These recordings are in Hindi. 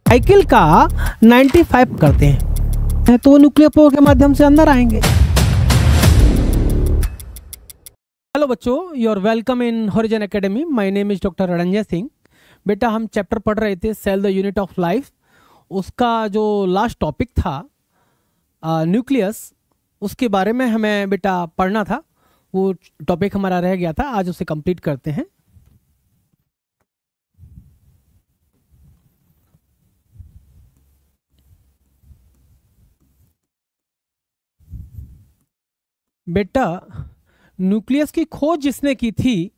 साइकिल का 95 करते हैं तो वो न्यूक्लियर पोर के माध्यम से अंदर आएंगे। हेलो बच्चों, you are welcome in Horizon Academy. My name is doctor Ranjay Singh. बेटा हम चैप्टर पढ़ रहे थे cell the unit of life. उसका जो लास्ट टॉपिक था न्यूक्लियस, उसके बारे में हमें बेटा पढ़ना था। वो टॉपिक हमारा रह गया था, आज उसे कंप्लीट करते हैं। बेटा न्यूक्लियस की खोज जिसने की थी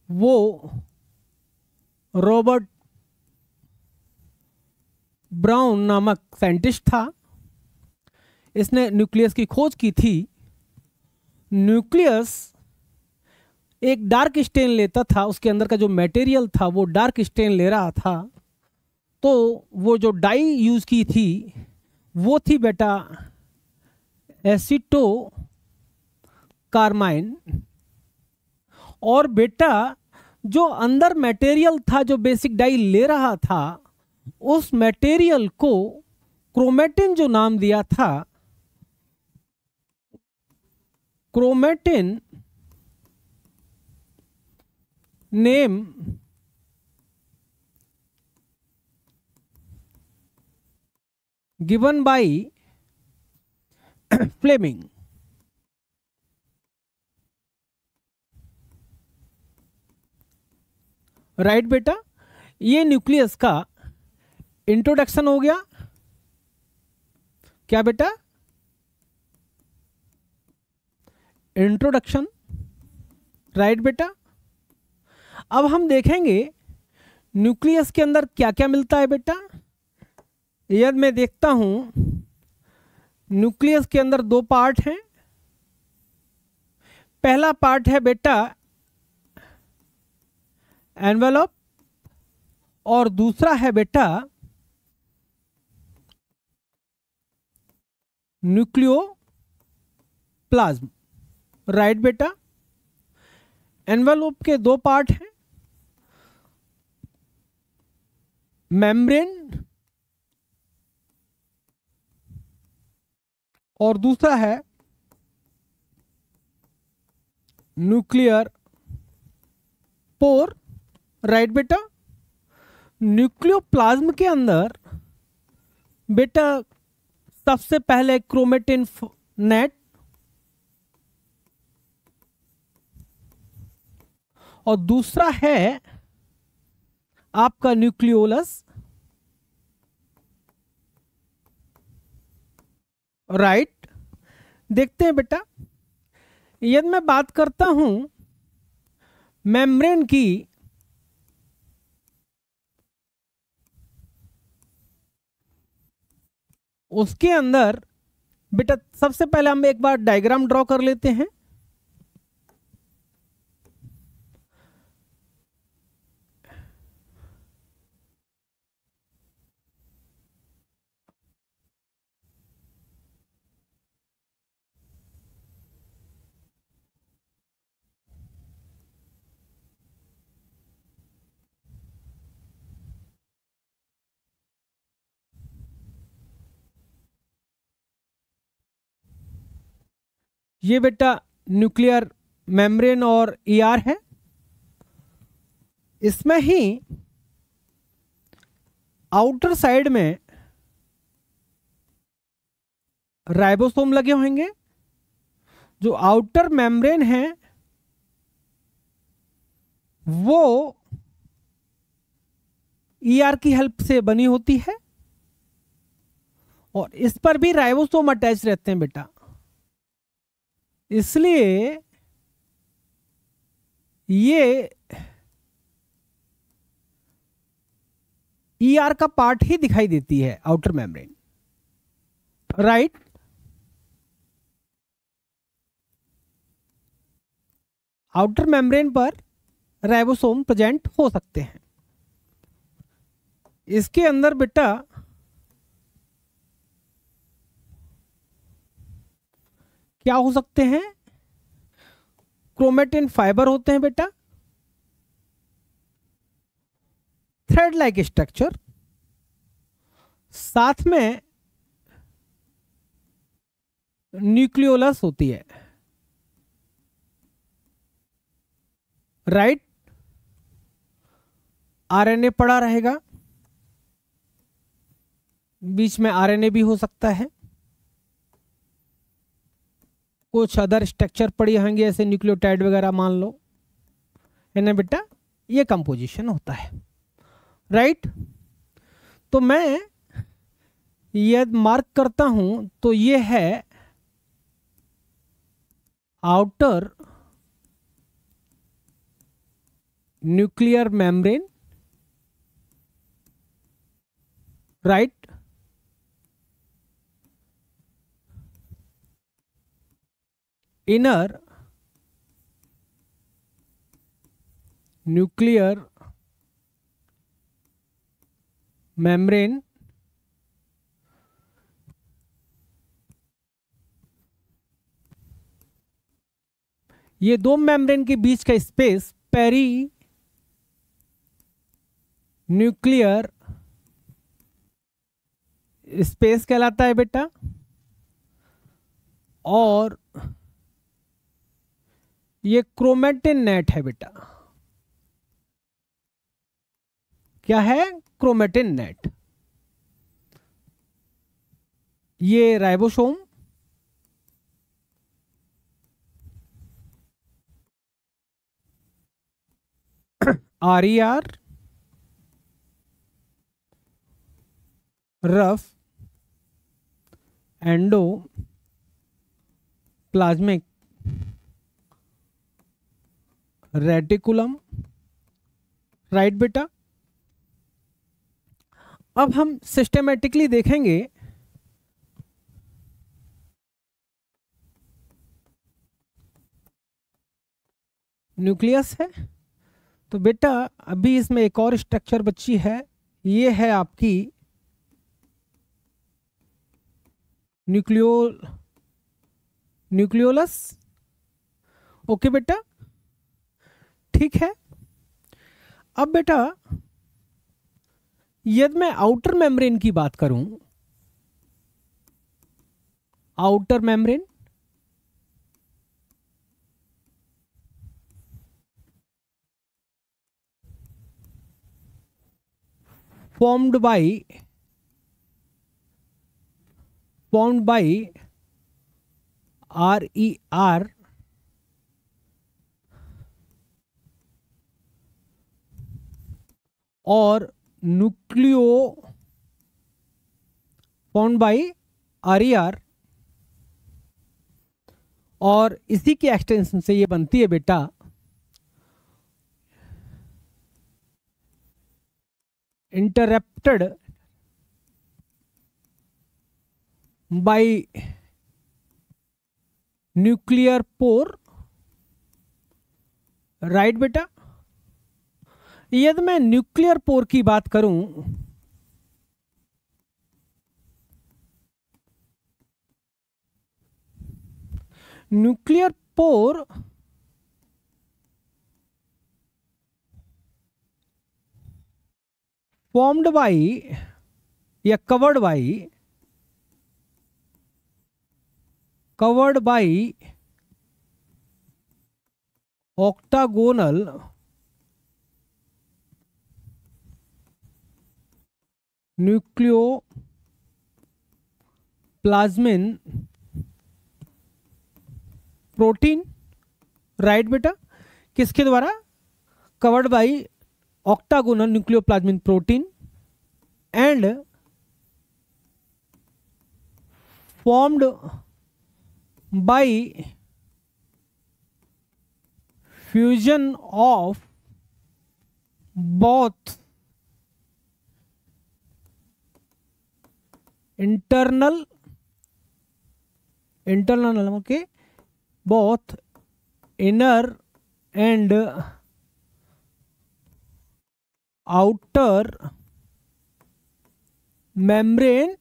वो रॉबर्ट ब्राउन नामक साइंटिस्ट था। इसने न्यूक्लियस की खोज की थी। न्यूक्लियस एक डार्क स्टेन लेता था, उसके अंदर का जो मटेरियल था वो डार्क स्टेन ले रहा था। तो वो जो डाई यूज की थी वो थी बेटा एसिटो कार्माइन। और बेटा जो अंदर मटेरियल था, जो बेसिक डाई ले रहा था, उस मटेरियल को क्रोमेटिन जो नाम दिया था, chromatin name given by Fleming. Right बेटा, ये न्यूक्लियस का इंट्रोडक्शन हो गया। क्या बेटा? इंट्रोडक्शन। राइट बेटा। अब हम देखेंगे न्यूक्लियस के अंदर क्या क्या मिलता है बेटा। यदि मैं देखता हूं न्यूक्लियस के अंदर दो पार्ट हैं। पहला पार्ट है बेटा एनवेलप और दूसरा है बेटा न्यूक्लियोप्लाज्म। राइट बेटा, एनवेलप के दो पार्ट हैं, मेम्ब्रेन और दूसरा है न्यूक्लियर पोर। राइट बेटा, न्यूक्लियोप्लाज्म के अंदर बेटा सबसे पहले क्रोमेटिन नेट और दूसरा है आपका न्यूक्लियोलस। राइट, देखते हैं बेटा। यदि मैं बात करता हूं मेम्ब्रेन की, उसके अंदर बेटा सबसे पहले हम एक बार डायग्राम ड्रॉ कर लेते हैं। ये बेटा न्यूक्लियर मेम्ब्रेन और ईआर है। इसमें ही आउटर साइड में राइबोसोम लगे होंगे। जो आउटर मेम्ब्रेन है वो ईआर की हेल्प से बनी होती है और इस पर भी राइबोसोम अटैच रहते हैं बेटा। इसलिए ये ईआर का पार्ट ही दिखाई देती है outer membrane. Right, outer membrane पर राइबोसोम प्रेजेंट हो सकते हैं। इसके अंदर बेटा क्या हो सकते हैं? क्रोमेटिन फाइबर होते हैं बेटा, थ्रेड लाइक स्ट्रक्चर। साथ में न्यूक्लियोलस होती है, राइट। आरएनए पड़ा रहेगा, बीच में आरएनए भी हो सकता है, कुछ अदर स्ट्रक्चर पड़ी होंगी ऐसे न्यूक्लियोटाइड वगैरह मान लो, है ना बेटा। ये कंपोजिशन होता है, राइट। तो मैं ये मार्क करता हूं, तो ये है outer nuclear membrane, right. Inner nuclear membrane, ये दो मेम्ब्रेन के बीच का स्पेस पेरी न्यूक्लियर स्पेस कहलाता है बेटा। और ये क्रोमेटिन नेट है बेटा। क्या है? Chromatin net. ये ribosome, RER, rough endoplasmic reticulum, right बेटा। अब हम सिस्टेमेटिकली देखेंगे, न्यूक्लियस है तो बेटा अभी इसमें एक और स्ट्रक्चर बची है, ये है आपकी न्यूक्लियोलस। ओके बेटा, ठीक है। अब बेटा यदि मैं आउटर मेम्ब्रेन की बात करूं, outer membrane formed by RER और न्यूक्लियो formed by RER, और इसी की एक्सटेंशन से ये बनती है बेटा interrupted by nuclear pore, right बेटा। यदि मैं न्यूक्लियर पोर की बात करूं, न्यूक्लियर पोर फॉर्म्ड बाय या covered by octagonal nucleoplasmin protein, right बेटा। किसके द्वारा? Covered by octagonal nucleoplasmin protein and formed by fusion of both internal okay, both inner and outer membrane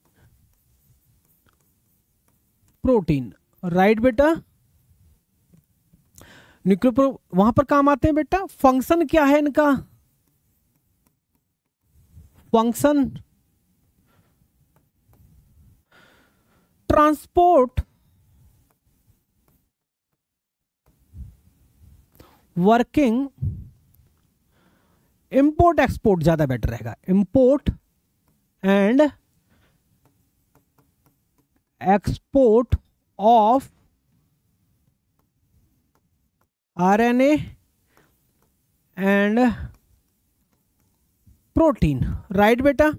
protein, right बेटा। न्यूक्लियो वहां पर काम आते हैं बेटा। फंक्शन क्या है इनका? Function transport working, import export ज्यादा बेटर रहेगा, import and export of RNA and protein, right बेटा।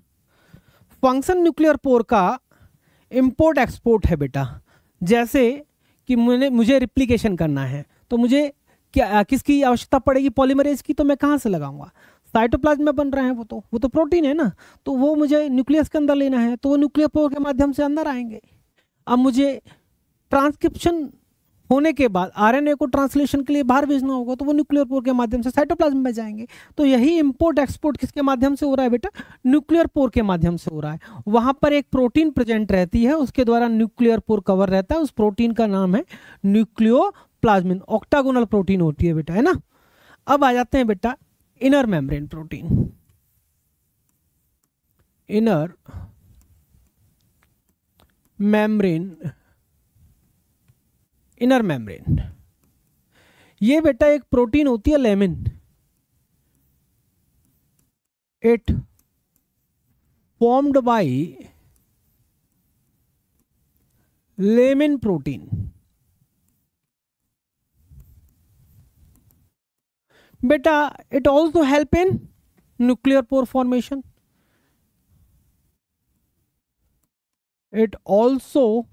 फंक्शन न्यूक्लियर पोर का इंपोर्ट एक्सपोर्ट है बेटा। जैसे कि मुझे रिप्लिकेशन करना है तो मुझे क्या किसकी आवश्यकता पड़ेगी, पॉलीमरेज की, तो मैं कहाँ से लगाऊंगा, साइटोप्लाज्म में बन रहे हैं वो तो प्रोटीन है ना, तो वो मुझे न्यूक्लियस के अंदर लेना है, तो वो न्यूक्लियर पोर के माध्यम से अंदर आएंगे। अब मुझे ट्रांसक्रिप्शन होने के बाद आरएनए को ट्रांसलेशन के लिए बाहर भेजना होगा, तो वो न्यूक्लियर पोर के माध्यम से साइटोप्लाज्म में जाएंगे। तो यही इंपोर्ट एक्सपोर्ट किसके माध्यम से हो रहा है बेटा, न्यूक्लियर पोर के माध्यम से हो रहा है। वहां पर एक प्रोटीन प्रेजेंट रहती है, उसके द्वारा न्यूक्लियर पोर कवर रहता है, उस प्रोटीन का नाम है न्यूक्लियोप्लाज्मिन, ऑक्टागोनल प्रोटीन होती है बेटा, है ना। अब आ जाते हैं बेटा inner membrane protein. Inner membrane, inner membrane, ये बेटा एक प्रोटीन होती है lamin. It formed by lamin protein. बेटा it also help in nuclear pore formation. It also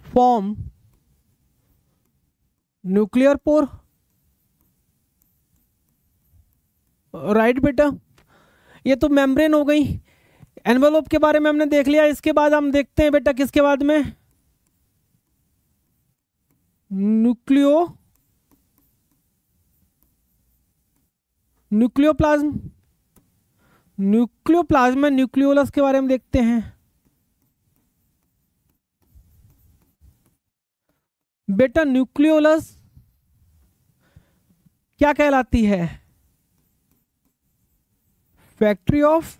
form nuclear pore, right बेटा। ये तो मेम्ब्रेन हो गई। एनवेलोप के बारे में हमने देख लिया। इसके बाद हम देखते हैं बेटा किसके बाद में, न्यूक्लियोप्लाज्म। न्यूक्लियोप्लाज्म में न्यूक्लियोलस के बारे में देखते हैं। बेटा न्यूक्लियोलस क्या कहलाती है, फैक्ट्री ऑफ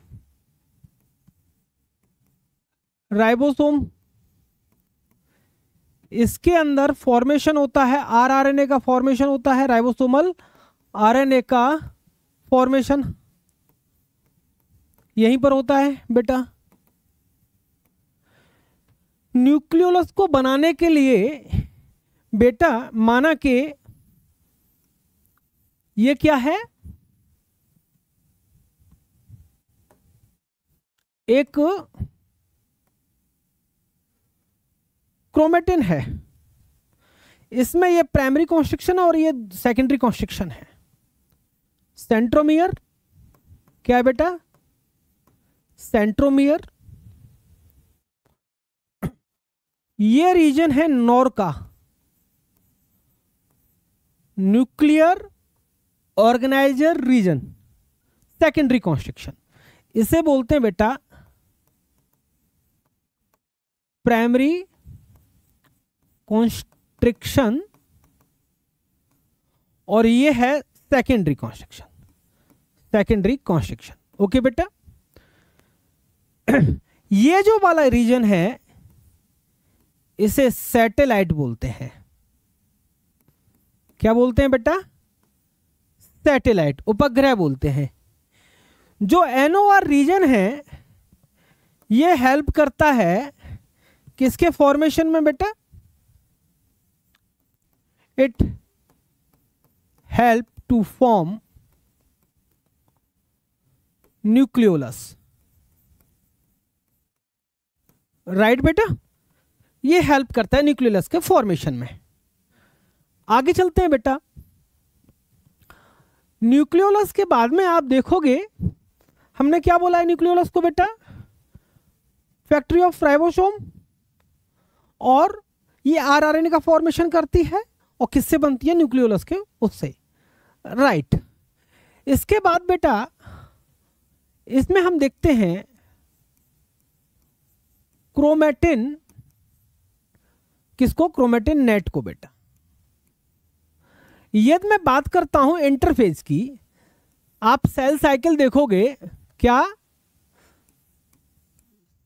राइबोसोम। इसके अंदर फॉर्मेशन होता है, आरएनए का फॉर्मेशन होता है, राइबोसोमल आरएनए का फॉर्मेशन यहीं पर होता है बेटा। न्यूक्लियोलस को बनाने के लिए बेटा माना कि ये क्या है, एक क्रोमेटिन है। इसमें ये प्राइमरी कॉन्स्ट्रक्शन है और ये सेकेंडरी कॉन्स्ट्रक्शन है। सेंट्रोमियर क्या है बेटा, सेंट्रोमियर। ये रीजन है नॉर का, nuclear organiser region, secondary construction. इसे बोलते हैं बेटा प्राइमरी कॉन्स्ट्रक्शन और ये है secondary construction, secondary construction. Okay बेटा। ये जो वाला रीजन है इसे सैटेलाइट बोलते हैं। क्या बोलते हैं बेटा, सैटेलाइट, उपग्रह बोलते हैं। जो एनओआर रीजन है ये हेल्प करता है किसके फॉर्मेशन में बेटा, it help to form nucleolus, right बेटा। ये हेल्प करता है न्यूक्लियोलस के फॉर्मेशन में। आगे चलते हैं बेटा। न्यूक्लियोलस के बाद में आप देखोगे हमने क्या बोला है न्यूक्लियोलस को बेटा, फैक्ट्री ऑफ राइबोसोम, और ये आरएनए का फॉर्मेशन करती है और किससे बनती है, न्यूक्लियोलस के उससे, राइट। इसके बाद बेटा इसमें हम देखते हैं क्रोमेटिन, किसको, क्रोमेटिन नेट को बेटा। यदि मैं बात करता हूं इंटरफेज की, आप सेल साइकिल देखोगे, क्या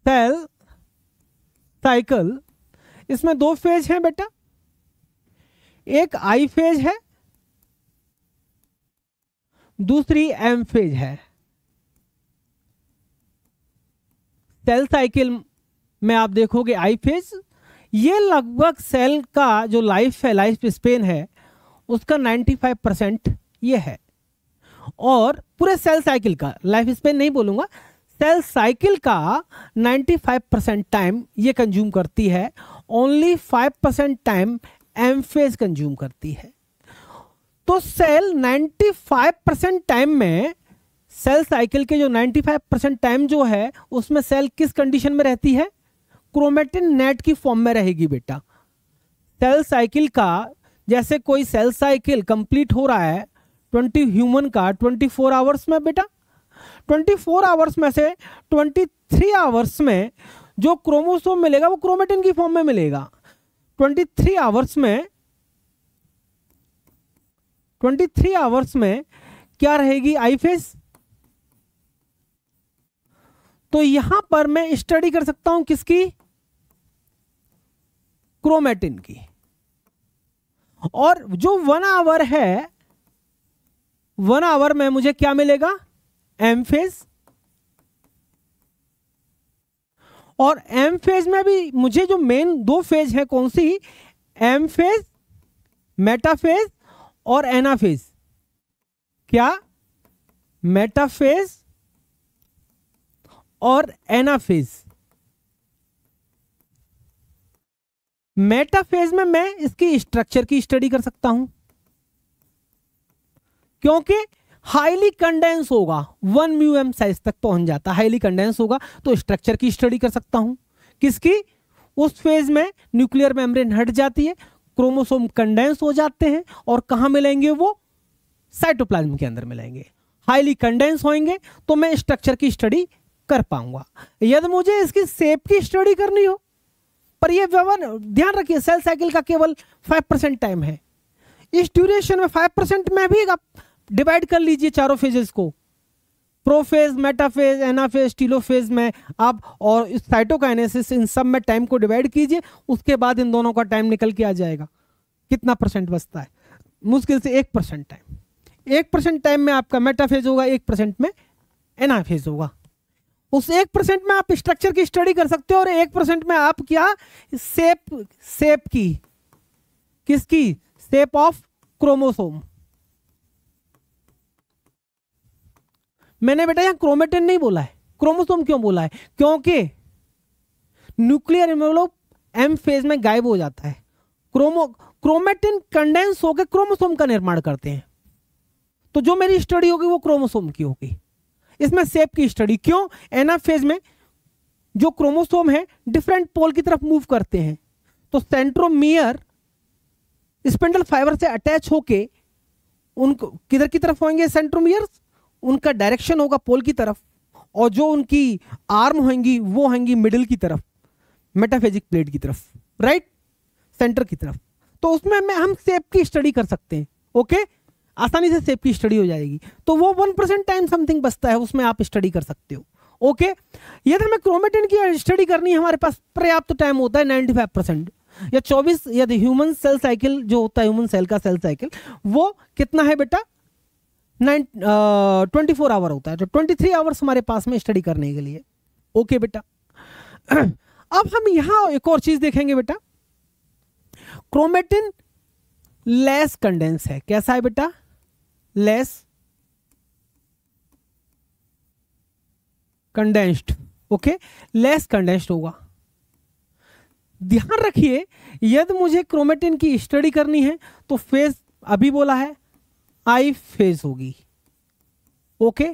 सेल साइकिल, इसमें दो फेज हैं बेटा, एक आई फेज है, दूसरी एम फेज है। सेल साइकिल में आप देखोगे आई फेज, ये लगभग सेल का जो लाइफ है, लाइफ स्पेन है उसका 95% ये है। और पूरे सेल साइकिल का लाइफ स्पेन नहीं बोलूंगा, सेल साइकिल का 95% टाइम ये कंज्यूम करती है, only 5% time M phase consume करती है। तो सेल 95% टाइम में, सेल साइकिल के जो 95% टाइम जो है उसमें सेल किस कंडीशन में रहती है? क्रोमेटिन नेट की फॉर्म में रहेगी बेटा। सेल साइकिल का, जैसे कोई सेल साइकिल कंप्लीट हो रहा है 20 ह्यूमन का 24 आवर्स में बेटा, 24 आवर्स में से 23 आवर्स में जो क्रोमोसोम मिलेगा वो क्रोमेटिन की फॉर्म में मिलेगा। 23 आवर्स में क्या रहेगी? I phase. तो यहां पर मैं स्टडी कर सकता हूं किसकी? क्रोमेटिन की। और जो 1 आवर है, 1 आवर में मुझे क्या मिलेगा? M phase. और एम फेज में भी मुझे जो मेन दो फेज है कौन सी? एम फेज, मेटाफेज और एनाफेज। क्या? मेटाफेज और एनाफेज। मेटाफेज में मैं इसकी स्ट्रक्चर की स्टडी कर सकता हूं, क्योंकि हाईली कंडेंस होगा, 1 म्यूएम साइज तक पहुंच जाता, हाईली कंडेंस होगा, तो स्ट्रक्चर की स्टडी कर सकता हूं। किसकी? उस फेज में न्यूक्लियर मेम्ब्रेन हट जाती है, क्रोमोसोम कंडेंस हो जाते हैं, और कहां मिलेंगे वो? साइटोप्लाज्म के अंदर मिलेंगे। हाईली कंडेंस होंगे तो मैं स्ट्रक्चर की स्टडी कर पाऊंगा। यदि मुझे इसकी शेप की स्टडी करनी हो, पर ये ध्यान रखिए सेल साइकिल का केवल 5% टाइम है। इस ड्यूरेशन में 5% में भी आप डिवाइड कर लीजिए चारों फेजेस को, प्रोफेज, मेटाफेज, एनाफेज, टीलोफेज में आप, और इस साइटोकाइनेसिस, इन सब में टाइम को डिवाइड कीजिए, उसके बाद इन दोनों का टाइम निकल के आ जाएगा। कितना परसेंट बचता है? मुश्किल से 1% टाइम। 1% टाइम में आपका मेटाफेज होगा, 1% में एनाफेज होगा। उस 1% में आप स्ट्रक्चर की स्टडी कर सकते हो, और 1% में आप क्या? शेप की, किसकी? Shape of chromosome. मैंने बेटा यहां क्रोमेटिन नहीं बोला है, क्रोमोसोम क्यों बोला है? क्योंकि न्यूक्लियर एनवेलप एम फेज में गायब हो जाता है, क्रोमेटिन कंडेंस होकर क्रोमोसोम का निर्माण करते हैं। तो जो मेरी स्टडी होगी वो क्रोमोसोम की होगी। इसमें शेप की स्टडी क्यों? एना फेज में जो क्रोमोसोम है डिफरेंट पोल की तरफ मूव करते हैं, तो सेंट्रोमियर स्पिंडल फाइबर से अटैच होके उनको किधर की तरफ होंगे? सेंट्रोमियर, उनका डायरेक्शन होगा पोल की तरफ, और जो उनकी आर्म होंगी वो होंगी मिडिल की तरफ, मेटाफेजिक प्लेट की तरफ, राइट, सेंटर की तरफ। तो उसमें हम शेप की स्टडी कर सकते हैं। ओके, आसानी से शेप की स्टडी हो जाएगी। तो वो 1% टाइम समथिंग बचता है, उसमें आप स्टडी कर सकते हो। ओके, यदि हमें क्रोमेटिन की स्टडी करनी है, हमारे पास पर्याप्त टाइम होता है 95% या 24। यदि ह्यूमन सेल साइकिल जो होता है, ह्यूमन सेल का सेल साइकिल, वो कितना है बेटा? 24 आवर होता है। तो 23 आवर्स हमारे पास में स्टडी करने के लिए। ओके बेटा, अब हम यहां एक और चीज देखेंगे बेटा। क्रोमेटिन लेस कंडेंस है। कैसा है बेटा? Less condensed. Okay, less condensed होगा। ध्यान रखिए, यदि मुझे क्रोमेटिन की स्टडी करनी है तो फेज अभी बोला है आई फेज होगी। ओके,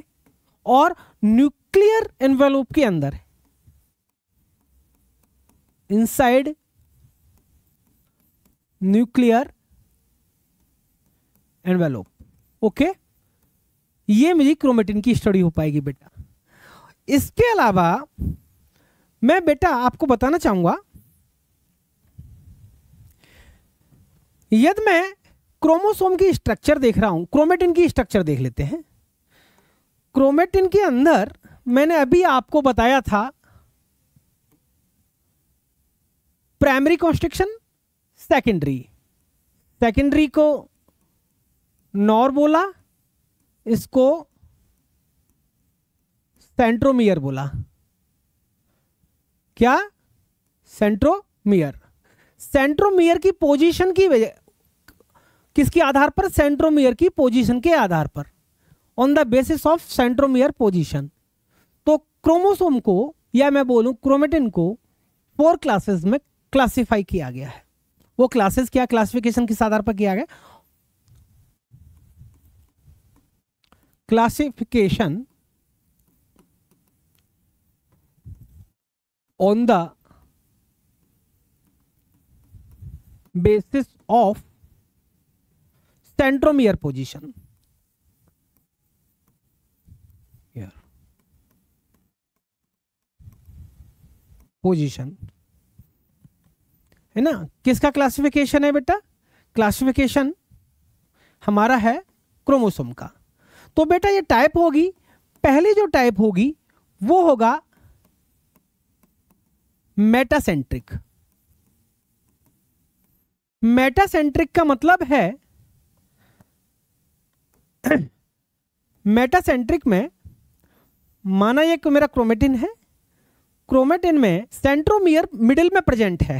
और न्यूक्लियर एनवेलप के अंदर, इनसाइड न्यूक्लियर एनवेलप। ओके, ये मेरी क्रोमेटिन की स्टडी हो पाएगी बेटा। इसके अलावा मैं बेटा आपको बताना चाहूंगा, यदि मैं क्रोमोसोम की स्ट्रक्चर देख रहा हूं, क्रोमेटिन की स्ट्रक्चर देख लेते हैं। क्रोमेटिन के अंदर मैंने अभी आपको बताया था प्राइमरी कॉन्स्ट्रिक्शन, सेकेंडरी, सेकेंडरी को नॉर बोला, इसको सेंट्रोमियर बोला। क्या? सेंट्रोमियर। सेंट्रोमियर की पोजीशन की वजह, किसके आधार पर? सेंट्रोमियर की पोजीशन के आधार पर, on the basis of centromere position. तो क्रोमोसोम को, या मैं बोलूं क्रोमेटिन को, 4 क्लासेस में क्लासिफाई किया गया है। वो क्लासेस क्या, क्लासिफिकेशन किस आधार पर किया गया? Classification on the basis of centromere position. Position है ना। किसका क्लासिफिकेशन है बेटा? क्लासिफिकेशन हमारा है क्रोमोसोम का। तो बेटा ये टाइप होगी, पहली जो टाइप होगी वो होगा मेटासेंट्रिक। मेटासेंट्रिक का मतलब है, मेटासेंट्रिक में माना ये कि मेरा क्रोमेटिन है, क्रोमेटिन में सेंट्रोमियर मिडिल में प्रेजेंट है।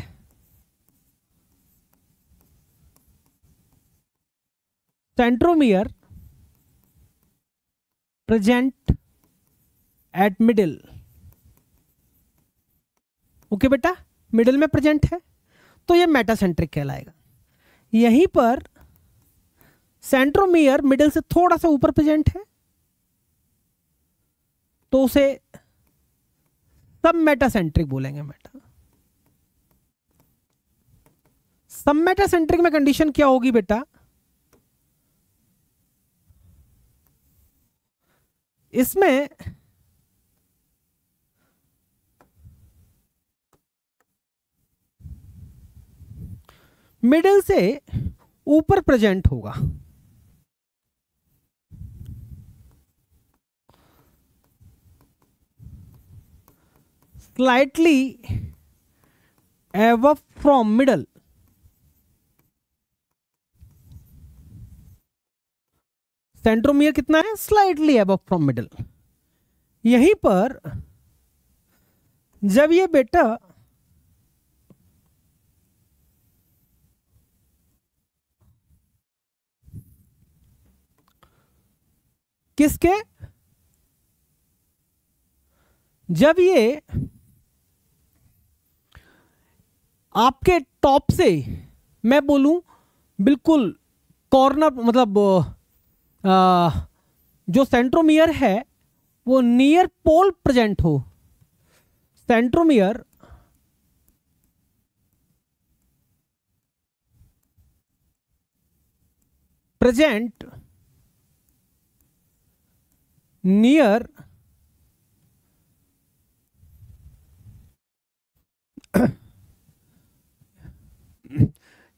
Centromere present at middle. Okay बेटा, मिडिल में प्रेजेंट है तो ये मेटासेंट्रिक कहलाएगा। यहीं पर सेंट्रोमियर मिडिल से थोड़ा सा ऊपर प्रेजेंट है तो उसे सब मेटासेंट्रिक बोलेंगे बेटा। सब मेटासेंट्रिक में कंडीशन क्या होगी बेटा? इसमें मिडिल से ऊपर प्रेजेंट होगा, slightly above from middle. Centromere कितना है? Slightly above from middle. यहीं पर जब ये बेटा किसके, जब ये आपके टॉप से, मैं बोलूं बिल्कुल कॉर्नर, मतलब जो सेंट्रोमियर है वो नियर पोल प्रेजेंट हो, centromere present near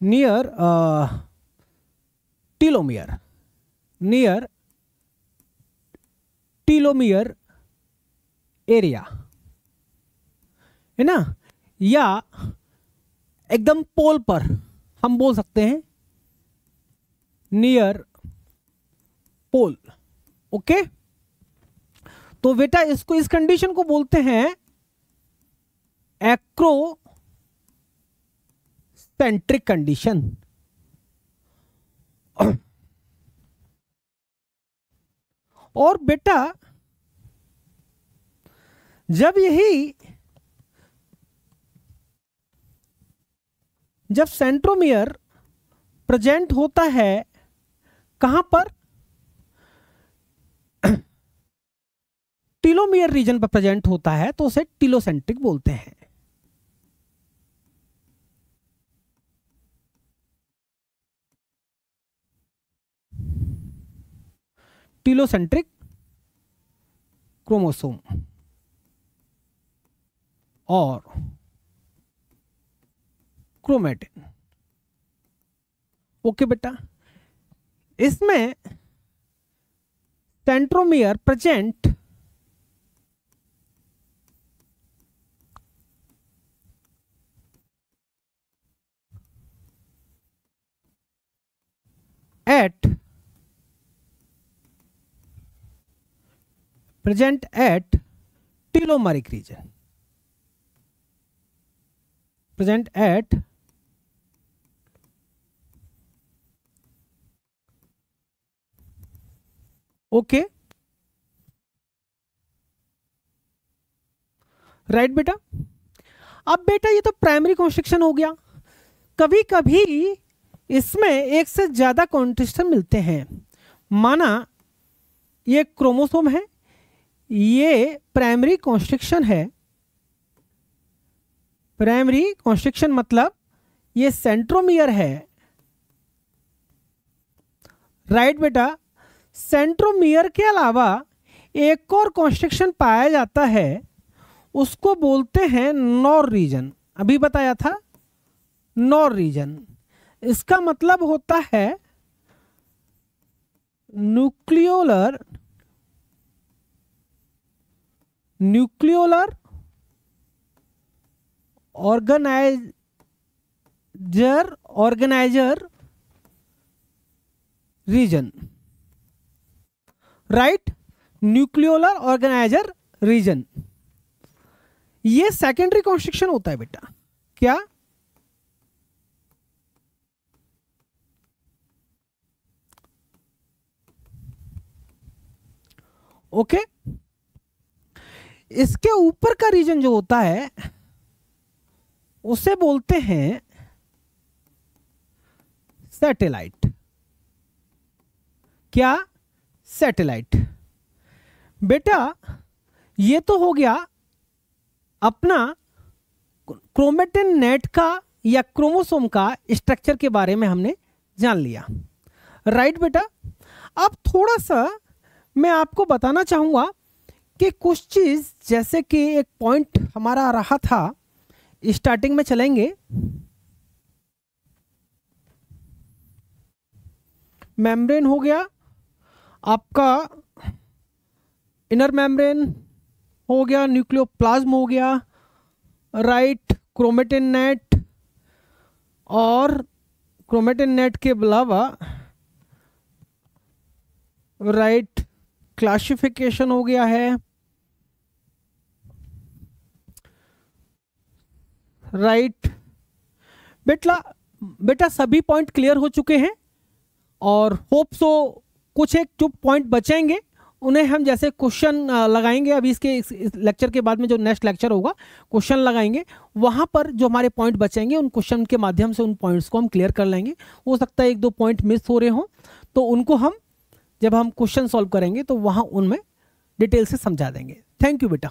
near telomere, near telomere area है ना, या एकदम पोल पर हम बोल सकते हैं नियर पोल। ओके, तो बेटा इसको, इस कंडीशन को बोलते हैं एक्रोसेंट्रिक कंडीशन। और बेटा जब सेंट्रोमियर प्रेजेंट होता है कहां पर? टीलोमियर रीजन पर प्रेजेंट होता है तो उसे टीलोसेंट्रिक बोलते हैं। टीलोसेंट्रिक क्रोमोसोम और क्रोमेटिन। ओके बेटा, इसमें centromere present at telomeric region, present at okay right बेटा। अब बेटा ये तो प्राइमरी कॉन्स्ट्रक्शन हो गया, कभी कभी इसमें एक से ज्यादा कॉन्स्ट्रक्शन मिलते हैं। माना ये क्रोमोसोम है, ये प्राइमरी कॉन्स्ट्रक्शन है। प्राइमरी कॉन्स्ट्रक्शन मतलब ये सेंट्रोमियर है, राइट बेटा। सेंट्रोमियर के अलावा एक और कॉन्स्ट्रक्शन पाया जाता है, उसको बोलते हैं नॉर रीजन। अभी बताया था नॉर रीजन, इसका मतलब होता है nucleolar organiser region, right. Nucleolar organiser region, ये सेकेंडरी कॉन्स्ट्रक्शन होता है बेटा। क्या? ओके इसके ऊपर का रीजन जो होता है उसे बोलते हैं सैटेलाइट। क्या? सैटेलाइट। बेटा ये तो हो गया अपना क्रोमेटिन नेट का या क्रोमोसोम का स्ट्रक्चर के बारे में हमने जान लिया, राइट बेटा। अब थोड़ा सा मैं आपको बताना चाहूंगा कि कुछ चीज, जैसे कि एक पॉइंट हमारा रहा था, स्टार्टिंग में चलेंगे। मेम्ब्रेन हो गया आपका, इनर मेम्ब्रेन हो गया, न्यूक्लियोप्लाज्म हो गया, राइट। क्रोमेटिन नेट, और क्रोमेटिन नेट के अलावा राइट क्लासिफिकेशन हो गया है, राइट। बेटा सभी पॉइंट क्लियर हो चुके हैं, और होप सो कुछ एक जो पॉइंट बचेंगे उन्हें हम जैसे क्वेश्चन लगाएंगे। अभी इसके इस लेक्चर के बाद में जो नेक्स्ट लेक्चर होगा क्वेश्चन लगाएंगे, वहां पर जो हमारे पॉइंट बचेंगे उन क्वेश्चन के माध्यम से उन पॉइंट्स को हम क्लियर कर लेंगे। हो सकता है एक दो पॉइंट मिस हो रहे हों, तो उनको हम जब हम क्वेश्चन सॉल्व करेंगे तो वहां उनमें डिटेल से समझा देंगे। थैंक यू बेटा।